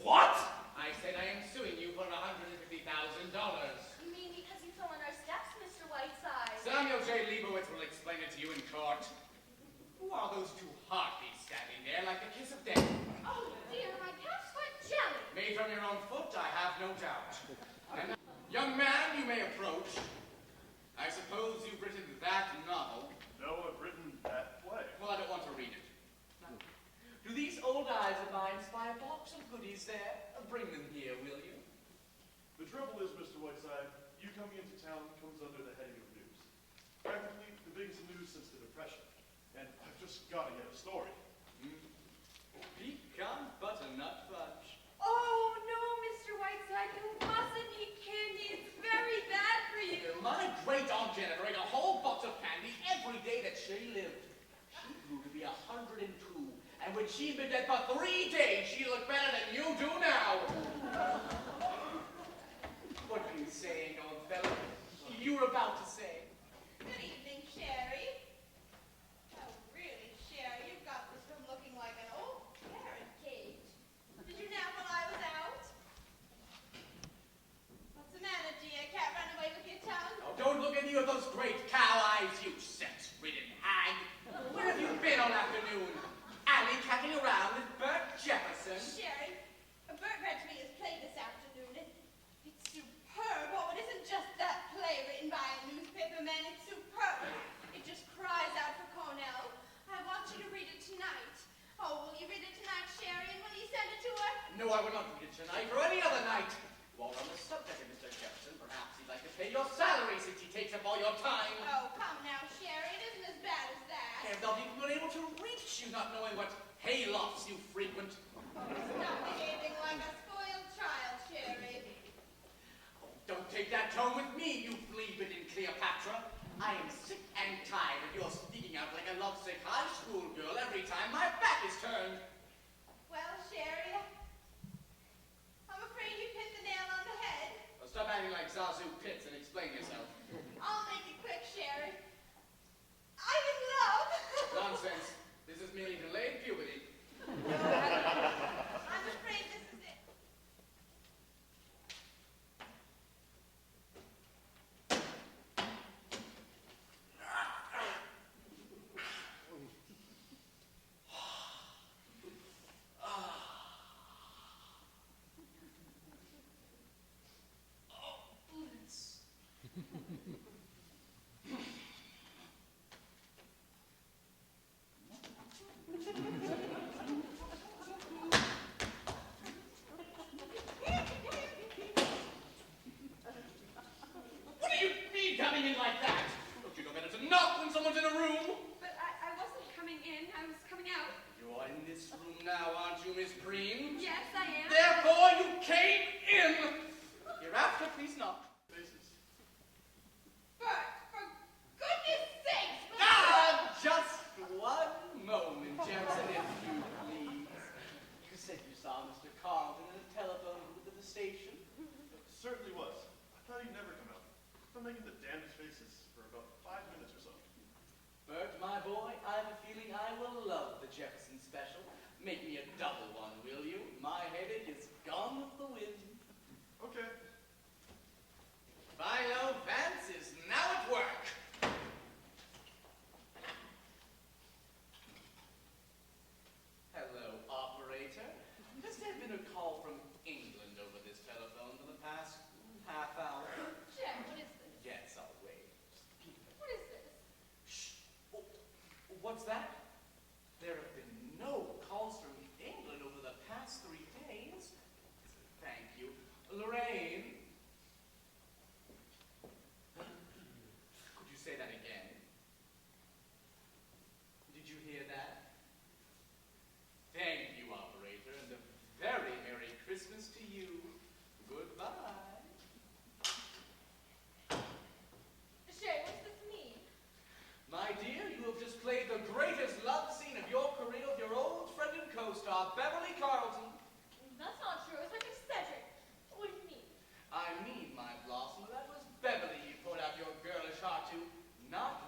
What? I said I am suing you for $150,000. You mean because you fell on our steps, Mr. Whiteside? Samuel J. Leibowitz will explain it to you in court. Who are those two heartbeats standing there like the kiss of death? Oh, dear, my calf's foot jelly. Made from your own foot, I have no doubt. And, young man, you may approach. I suppose you've written that novel. No, I've written that play. Well, I don't want to read it. Do these old eyes of mine spy a box of goodies there? Bring them here, will you? The trouble is, Mr. Whiteside, you coming into town comes under the heading of news. Practically the biggest news since the Depression. And I've just got to get a story. Pecan butternut fudge. Oh, no, Mr. Whiteside, you mustn't eat candy. It's very bad for you. My great-aunt Jennifer ate a whole box of candy every day that she lived. She grew to be 102, and when she'd been dead for 3 days, she looked better than you do now. What are you saying, old fellow? You were about to say. Good evening, Sherry. Oh, really, Sherry, you've got this room looking like an old carrot cage. Did you nap while I was out? What's the matter, dear? Can't run away with your tongue? Oh, don't look at me with those great cow eyes, you sex-ridden hag. Where have you been all afternoon? Alley-catting around with Bert Jefferson? Sherry, Bert read to me his play this afternoon. It's superb. Oh, it isn't just that play written by a newspaper man. It's superb. It just cries out for Cornell. I want you to read it tonight. Oh, will you read it tonight, Sherry, and will you send it to her? No, I will not read it tonight or any other night. While on the subject of Mr. Jefferson, perhaps he'd like to pay your salary since he takes up all your time. Oh, come now, Sherry. It isn't as bad as that. And they'll be unable to reach you, not knowing what haylofts you frequent. Stop behaving like a spoiled child, Sherry. Oh, don't take that tone with me, you flea-bitten Cleopatra. I am sick and tired of your speaking out like a lovesick high school girl every time my back is turned. Well, Sherry, I'm afraid you hit the nail on the head. Well, stop acting like Zazu Pitts and explain yourself. I'll make it quick, Sherry. I'm in love. Nonsense. This is merely delayed puberty. I'm afraid this is it. What do you mean coming in like that? Don't you know better to knock when someone's in a room? But I wasn't coming in. I was coming out. You're in this room now, aren't you, Miss Breen? Yes, I am. Therefore, you came in. Hereafter, please knock. Faces. Bert, for goodness sakes, will Just 1 moment, Jefferson, if you please. You said you saw Mr. Carlton in a telephone booth at the station. Certainly was. I thought he'd never come out. I'm making the damnedest faces for about 5 minutes or so. Bert, my boy, I have a feeling I will love the Jefferson special. Make me a double one, will you? My headache is gone with the wind. Okay. Philo Vance is now at work. Hello, operator. Has there been a call from England over this telephone for the past half hour? Jeff, what is this? Yes, I'll wait. What is this? Shh. Oh, what's that? There have been no calls from England over the past 3 days. Thank you. Lorraine. Could you say that again? Did you hear that? Thank you, operator, and a very Merry Christmas to you. Goodbye. Sherry, what's this mean? My dear, you have just played the greatest love scene of your career with your old friend and co-star, Beverly Carlton. That's not true. It's like Cedric. What do you mean? I mean, my blossom, that was Beverly you poured out your girlish heart to, not